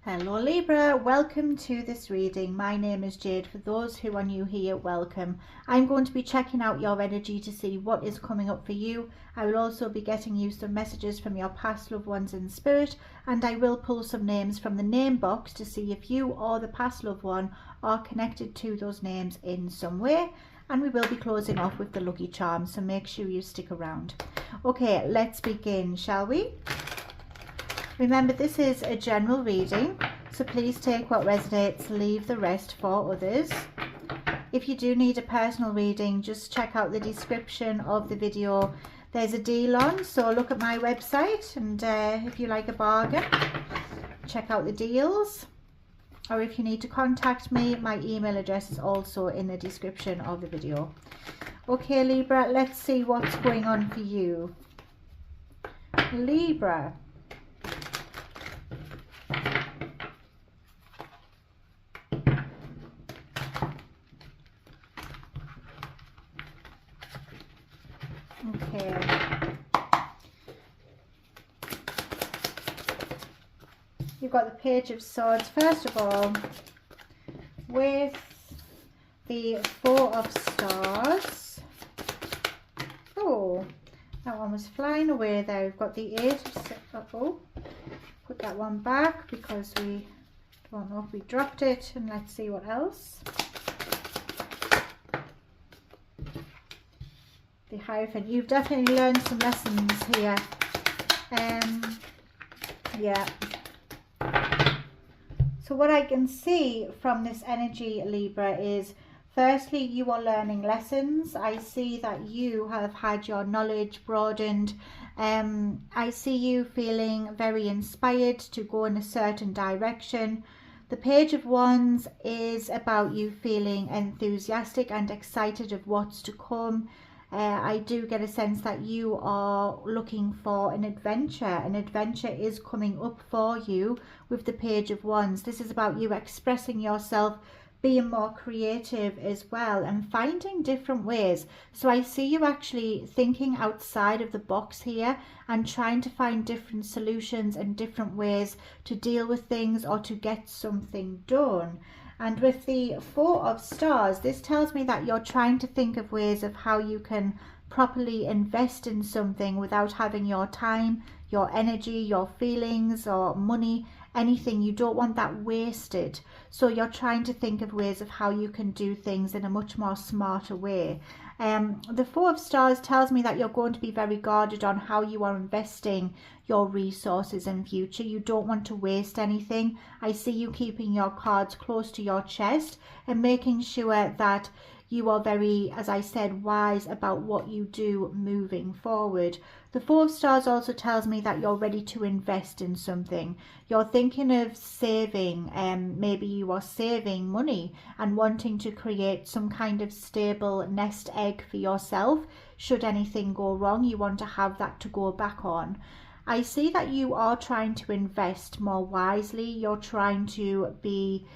Hello Libra, welcome to this reading. My name is Jade. For those who are new here, welcome. I'm going to be checking out your energy to see what is coming up for you. I will also be getting you some messages from your past loved ones in spirit, and I will pull some names from the name box to see if you or the past loved one are connected to those names in some way. And we will be closing off with the lucky charm, so make sure you stick around. Okay, let's begin, shall we? Remember, this is a general reading, so please take what resonates, leave the rest for others. If you do need a personal reading, just check out the description of the video. There's a deal on, so look at my website, and if you like a bargain, check out the deals. Or if you need to contact me, my email address is also in the description of the video. Okay Libra, let's see what's going on for you. Libra. Okay. You've got the Page of Swords, first of all, with the Four of Stars. Oh, that one was flying away there. We've got the Eight of oh, put that one back because we don't know if we dropped it, and let's see what else. The Hierophant. You've definitely learned some lessons here. Yeah. So what I can see from this energy, Libra, is firstly you are learning lessons. I see that you have had your knowledge broadened. I see you feeling very inspired to go in a certain direction. The Page of Wands is about you feeling enthusiastic and excited of what's to come. I do get a sense that you are looking for an adventure. An adventure is coming up for you with the Page of Wands. This is about you expressing yourself, being more creative as well, and finding different ways. So I see you actually thinking outside of the box here and trying to find different solutions and different ways to deal with things or to get something done. And with the Four of Stars, this tells me that you're trying to think of ways of how you can properly invest in something without having your time, your energy, your feelings or money, anything. You don't want that wasted. So you're trying to think of ways of how you can do things in a much more smarter way. The Four of Stars tells me that you're going to be very guarded on how you are investing your resources in future. You don't want to waste anything. I see you keeping your cards close to your chest and making sure that you are very, as I said, wise about what you do moving forward. The Four of Stars also tells me that you're ready to invest in something. You're thinking of saving, maybe you are saving money and wanting to create some kind of stable nest egg for yourself. Should anything go wrong, you want to have that to go back on. I see that you are trying to invest more wisely. You're trying to be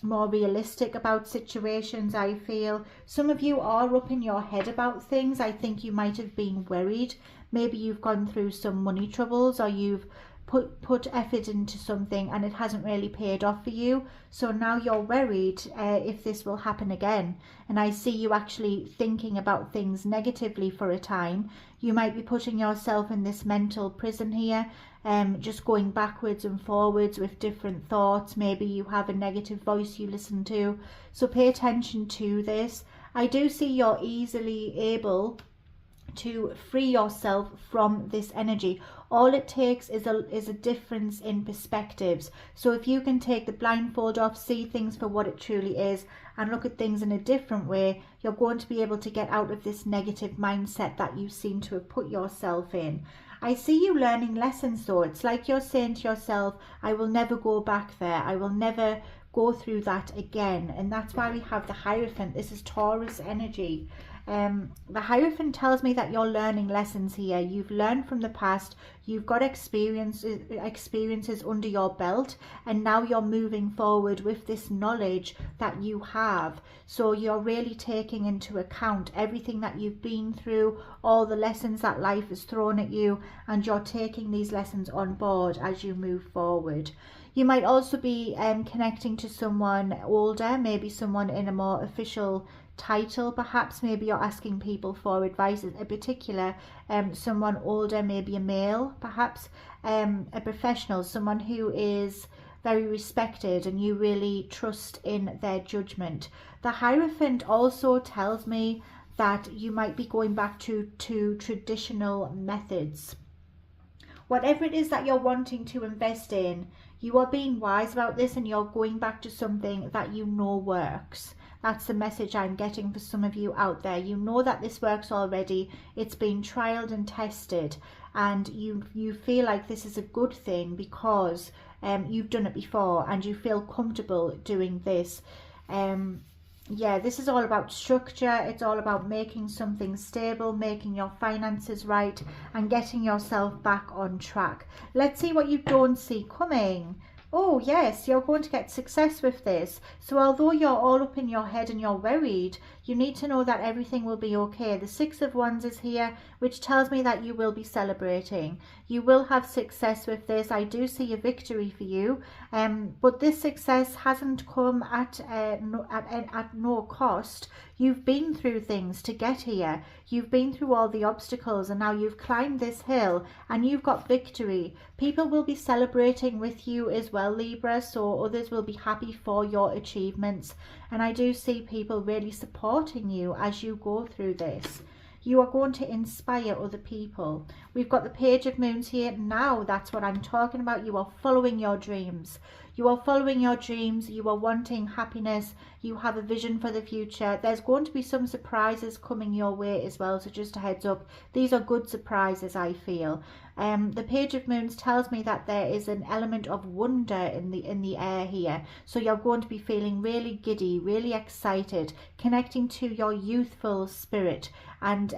more realistic about situations. I feel some of you are up in your head about things. I think you might have been worried. Maybe you've gone through some money troubles, or you've put effort into something and it hasn't really paid off for you. So now you're worried if this will happen again. And I see you actually thinking about things negatively for a time. You might be putting yourself in this mental prison here, just going backwards and forwards with different thoughts. Maybe you have a negative voice you listen to. So pay attention to this. I do see you're easily able to free yourself from this energy. All it takes is a difference in perspectives. So if you can take the blindfold off, see things for what it truly is, and look at things in a different way, you're going to be able to get out of this negative mindset that you seem to have put yourself in. I see you learning lessons though. It's like you're saying to yourself, I will never go back there. I will never go through that again. And that's why we have the Hierophant. This is Taurus energy. The Hierophant tells me that you're learning lessons here. You've learned from the past. You've got experiences under your belt, and now you're moving forward with this knowledge that you have. So you're really taking into account everything that you've been through, all the lessons that life has thrown at you, and you're taking these lessons on board as you move forward. You might also be connecting to someone older, maybe someone in a more official title. Perhaps maybe you're asking people for advice, in particular someone older, maybe a male, perhaps a professional, someone who is very respected and you really trust in their judgment. The Hierophant also tells me that you might be going back to traditional methods. Whatever it is that you're wanting to invest in, you are being wise about this and you're going back to something that you know works. That's the message I'm getting for some of you out there. You know that this works already. It's been trialed and tested, and you feel like this is a good thing because you've done it before and you feel comfortable doing this. Yeah, this is all about structure. It's all about making something stable, making your finances right, and getting yourself back on track. Let's see what you don't see coming. Oh yes, you're going to get success with this. So although you're all up in your head and you're worried, you need to know that everything will be okay. The Six of Wands is here, which tells me that you will be celebrating. You will have success with this. I do see a victory for you, but this success hasn't come at no cost. You've been through things to get here. You've been through all the obstacles and now you've climbed this hill and you've got victory. People will be celebrating with you as well, Libra, so others will be happy for your achievements. And I do see people really supporting you as you go through this. You are going to inspire other people. We've got the Page of Moons here. Now that's what I'm talking about. You are following your dreams. You are following your dreams. You are wanting happiness. You have a vision for the future. There's going to be some surprises coming your way as well. So just a heads up. These are good surprises, I feel. The Page of Moons tells me that there is an element of wonder in the air here. So you're going to be feeling really giddy, really excited, connecting to your youthful spirit and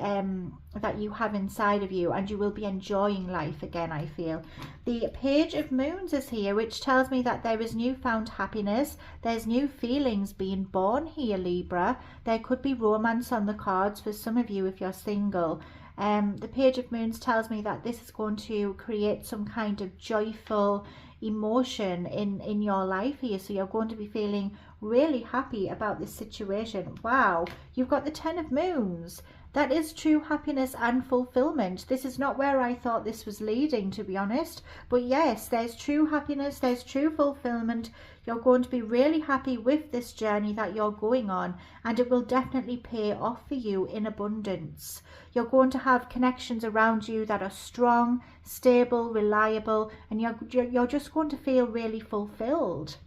that you have inside of you, and you will be enjoying life again, I feel. The Page of Moons is here, which tells me that there is newfound happiness. There's new feelings being born here, Libra. There could be romance on the cards for some of you if you're single. The Page of Moons tells me that this is going to create some kind of joyful emotion in your life here. So you're going to be feeling really happy about this situation. Wow, you've got the Ten of Moons. That is true happiness and fulfillment. This is not where I thought this was leading, to be honest. But yes, there's true happiness, there's true fulfillment. You're going to be really happy with this journey that you're going on, and it will definitely pay off for you in abundance. You're going to have connections around you that are strong, stable, reliable, and you're just going to feel really fulfilled.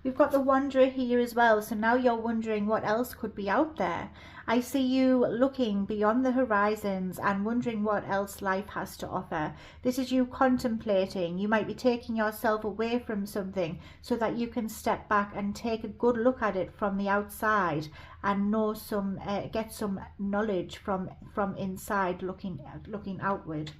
We've got the Wanderer here as well, so now you're wondering what else could be out there. I see you looking beyond the horizons and wondering what else life has to offer. This is you contemplating. You might be taking yourself away from something so that you can step back and take a good look at it from the outside and know get some knowledge from inside, looking outward.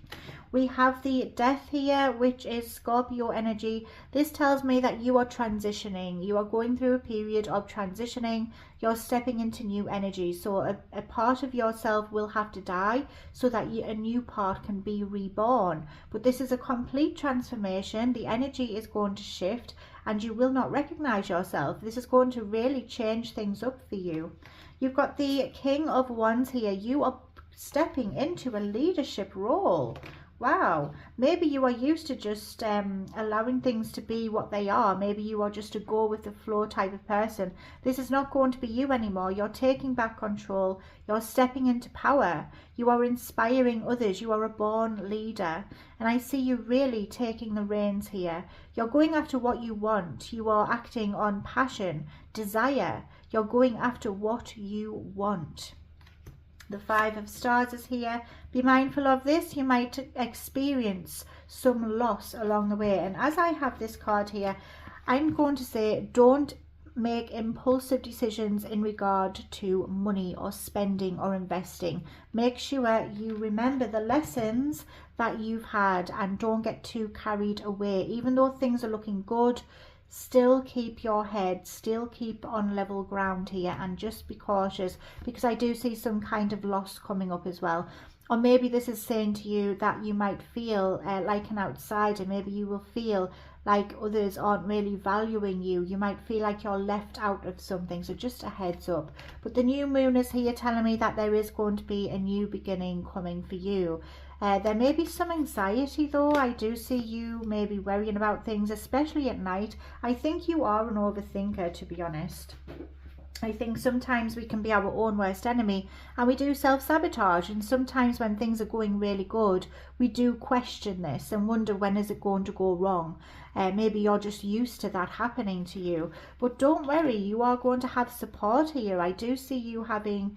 We have the Death here, which is Scorpio energy. This tells me that you are transitioning. You are going through a period of transitioning. You're stepping into new energy. So a part of yourself will have to die so that a new part can be reborn. But this is a complete transformation. The energy is going to shift and you will not recognize yourself. This is going to really change things up for you. You've got the King of Wands here. You are stepping into a leadership role. Wow, maybe you are used to just allowing things to be what they are. Maybe you are just a go with the flow type of person. This is not going to be you anymore. You're taking back control. You're stepping into power. You are inspiring others. You are a born leader. And I see you really taking the reins here. You're going after what you want. You are acting on passion, desire. You're going after what you want. The Five of Stars is here. Be mindful of this. You might experience some loss along the way. And as I have this card here, I'm going to say don't make impulsive decisions in regard to money or spending or investing. Make sure you remember the lessons that you've had and don't get too carried away. Even though things are looking good, still keep your head, still keep on level ground here, and just be cautious, because I do see some kind of loss coming up as well. Or maybe this is saying to you that you might feel like an outsider. Maybe you will feel like others aren't really valuing you. You might feel like you're left out of something, so just a heads up. But the new moon is here telling me that there is going to be a new beginning coming for you. There may be some anxiety though. I do see you maybe worrying about things, especially at night. I think you are an overthinker, to be honest. I think sometimes we can be our own worst enemy, and we do self-sabotage, and sometimes when things are going really good, we do question this and wonder, when is it going to go wrong? Maybe you're just used to that happening to you, but don't worry, you are going to have support here. I do see you having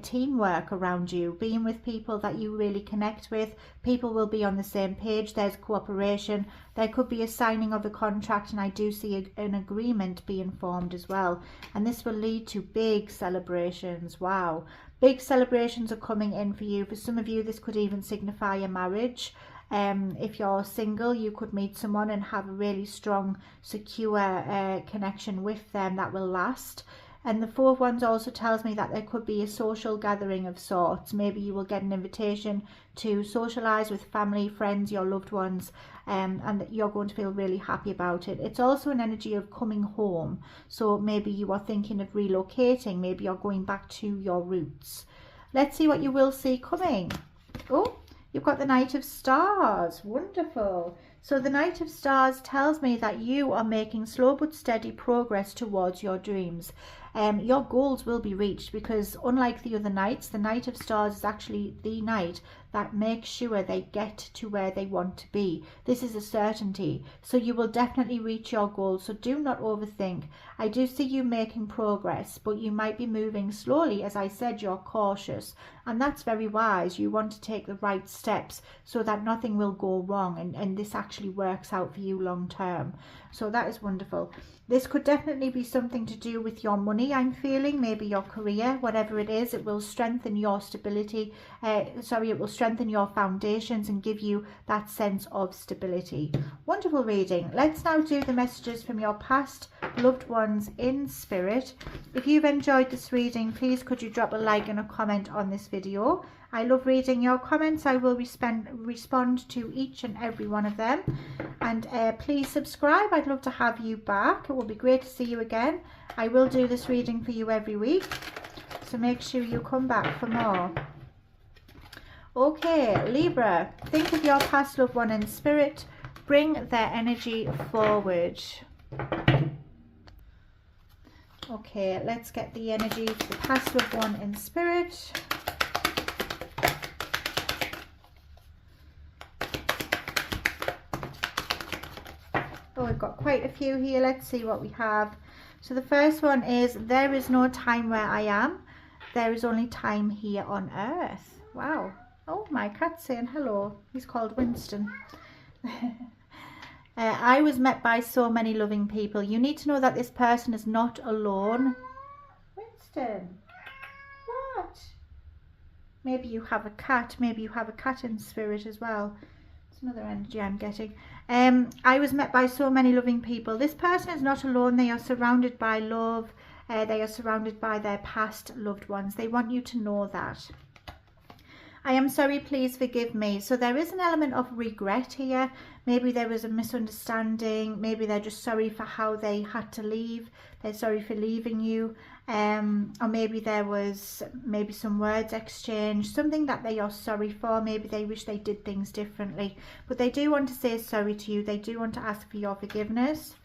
teamwork around you, being with people that you really connect with. People will be on the same page. There's cooperation. There could be a signing of a contract, and I do see an agreement being formed as well, and this will lead to big celebrations. Wow, big celebrations are coming in for you. For some of you, this could even signify a marriage. If you're single, you could meet someone and have a really strong, secure connection with them that will last. And the Four of Wands also tells me that there could be a social gathering of sorts. Maybe you will get an invitation to socialise with family, friends, your loved ones, and that you're going to feel really happy about it. It's also an energy of coming home. So maybe you are thinking of relocating. Maybe you're going back to your roots. Let's see what you will see coming. Oh, you've got the Knight of Stars. Wonderful. So the Knight of Stars tells me that you are making slow but steady progress towards your dreams. Your goals will be reached, because unlike the other knights, the Knight of Stars is actually the knight that makes sure they get to where they want to be. This is a certainty. So you will definitely reach your goals. So do not overthink. I do see you making progress, but you might be moving slowly. As I said, you're cautious, and that's very wise. You want to take the right steps so that nothing will go wrong, and this actually works out for you long term. So that is wonderful. This could definitely be something to do with your money, I'm feeling, maybe your career, whatever it is. It will strengthen your stability, it will strengthen your foundations and give you that sense of stability. Wonderful reading. Let's now do the messages from your past loved ones in spirit. If you've enjoyed this reading, please could you drop a like and a comment on this video. I love reading your comments. I will respond to each and every one of them. And please subscribe. I'd love to have you back. It will be great to see you again. I will do this reading for you every week, so make sure you come back for more. Okay, Libra, think of your past loved one in spirit. Bring their energy forward. Okay, let's get the energy for the past loved one in spirit. Oh, we've got quite a few here. Let's see what we have. So the first one is, there is no time where I am. There is only time here on earth. Wow. Oh, my cat's saying hello. He's called Winston. I was met by so many loving people. You need to know that this person is not alone. Winston, what? Maybe you have a cat. Maybe you have a cat in spirit as well. It's another energy I'm getting. I was met by so many loving people. This person is not alone. They are surrounded by love. They are surrounded by their past loved ones. They want you to know that. I am sorry, please forgive me. So there is an element of regret here. Maybe there was a misunderstanding. Maybe they're just sorry for how they had to leave. They're sorry for leaving you. Or maybe there was some words exchanged, something that they are sorry for. Maybe they wish they did things differently. But they do want to say sorry to you. They do want to ask for your forgiveness.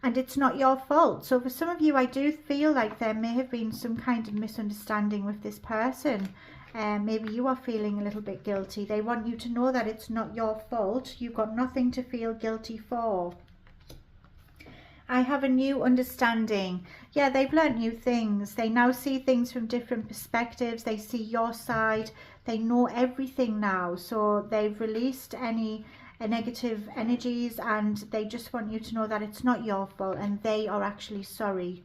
And it's not your fault. So for some of you, I do feel like there may have been some kind of misunderstanding with this person. Maybe you are feeling a little bit guilty. They want you to know that it's not your fault. You've got nothing to feel guilty for. I have a new understanding. Yeah, they've learned new things. They now see things from different perspectives. They see your side. They know everything now. So they've released any negative energies, and they just want you to know that it's not your fault, and they are actually sorry.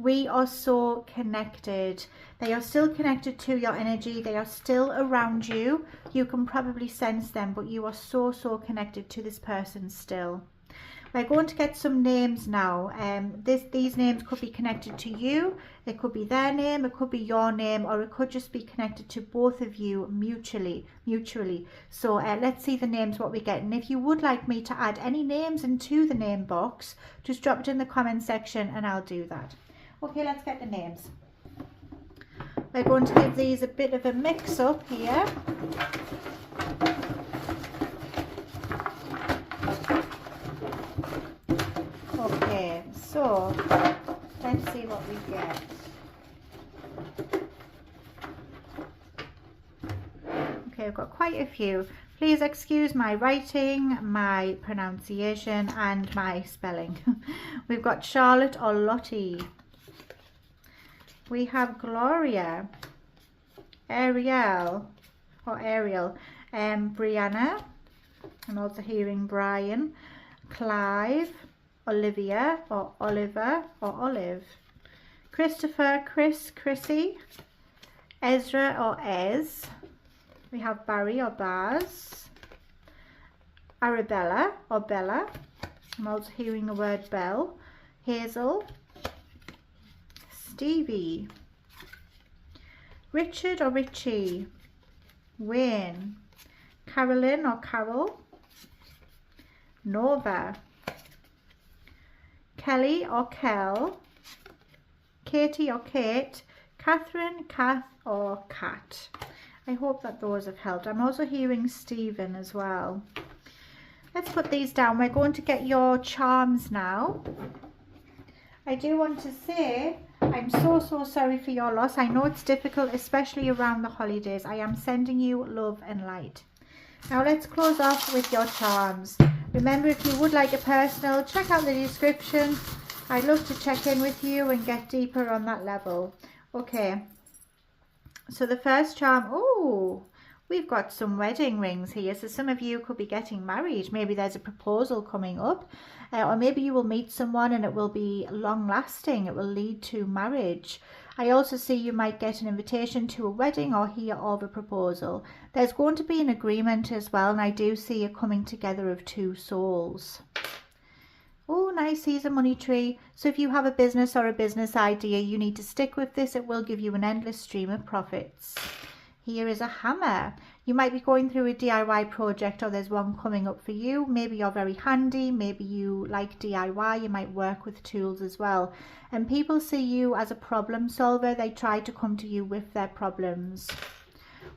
We are so connected. They are still connected to your energy. They are still around you. You can probably sense them, but you are so connected to this person still. We're going to get some names now. These names could be connected to you. It could be their name, it could be your name, or it could just be connected to both of you mutually. So let's see the names, what we get. And if you would like me to add any names into the name box, just drop it in the comment section and I'll do that. Okay, let's get the names. We're going to give these a bit of a mix up here. Okay, so let's see what we get. Okay, I've got quite a few. Please excuse my writing, my pronunciation and my spelling. We've got Charlotte or Lottie. We have Gloria, Ariel, Brianna. I'm also hearing Brian, Clive, Olivia or Oliver or Olive, Christopher, Chris, Chrissy, Ezra or Ez. We have Barry or Baz, Arabella or Bella. I'm also hearing the word Bell, Hazel, Stevie, Richard or Richie, Wayne, Carolyn or Carol, Nova, Kelly or Kel, Katie or Kate, Catherine, Kath or Kat. I hope that those have helped. I'm also hearing Stephen as well. Let's put these down. We're going to get your charms now. I do want to say I'm so sorry for your loss. I know it's difficult, especially around the holidays. I am sending you love and light. Now let's close off with your charms. Remember, if you would like a personal, check out the description. I'd love to check in with you and get deeper on that level. Okay, so the first charm, oh, we've got some wedding rings here. So some of you could be getting married. Maybe there's a proposal coming up, or maybe you will meet someone and it will be long lasting. It will lead to marriage. I also see you might get an invitation to a wedding or hear of a proposal. There's going to be an agreement as well, and I do see a coming together of two souls. Oh, nice. Here's a money tree. So if you have a business or a business idea, you need to stick with this. It will give you an endless stream of profits. Here is a hammer. You might be going through a DIY project, or there's one coming up for you. Maybe you're very handy. Maybe you like DIY. You might work with tools as well. And people see you as a problem solver. They try to come to you with their problems.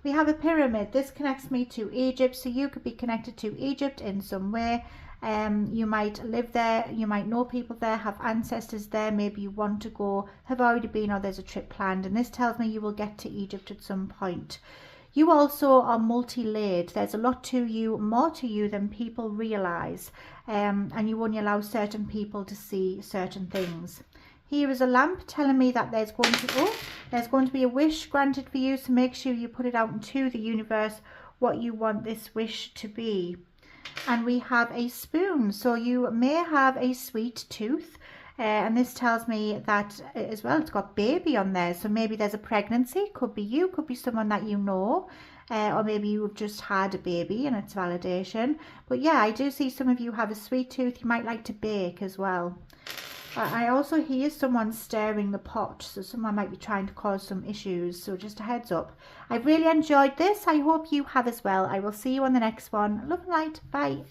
We have a pyramid. This connects me to Egypt. So you could be connected to Egypt in some way. You might live there, you might know people there, have ancestors there, maybe you want to go, have already been, or there's a trip planned, and this tells me you will get to Egypt at some point. You also are multi-layered. There's a lot to you, more to you than people realise, and you only allow certain people to see certain things. Here is a lamp telling me that there's going to be a wish granted for you, so make sure you put it out into the universe what you want this wish to be. And we have a spoon, so you may have a sweet tooth, and this tells me that as well it's got baby on there, so maybe there's a pregnancy. Could be you, could be someone that you know, or maybe you've just had a baby and it's validation. But yeah, I do see some of you have a sweet tooth. You might like to bake as well. I also hear someone stirring the pot, so someone might be trying to cause some issues, so just a heads up. I've really enjoyed this. I hope you have as well. I will see you on the next one. Love and light. Bye.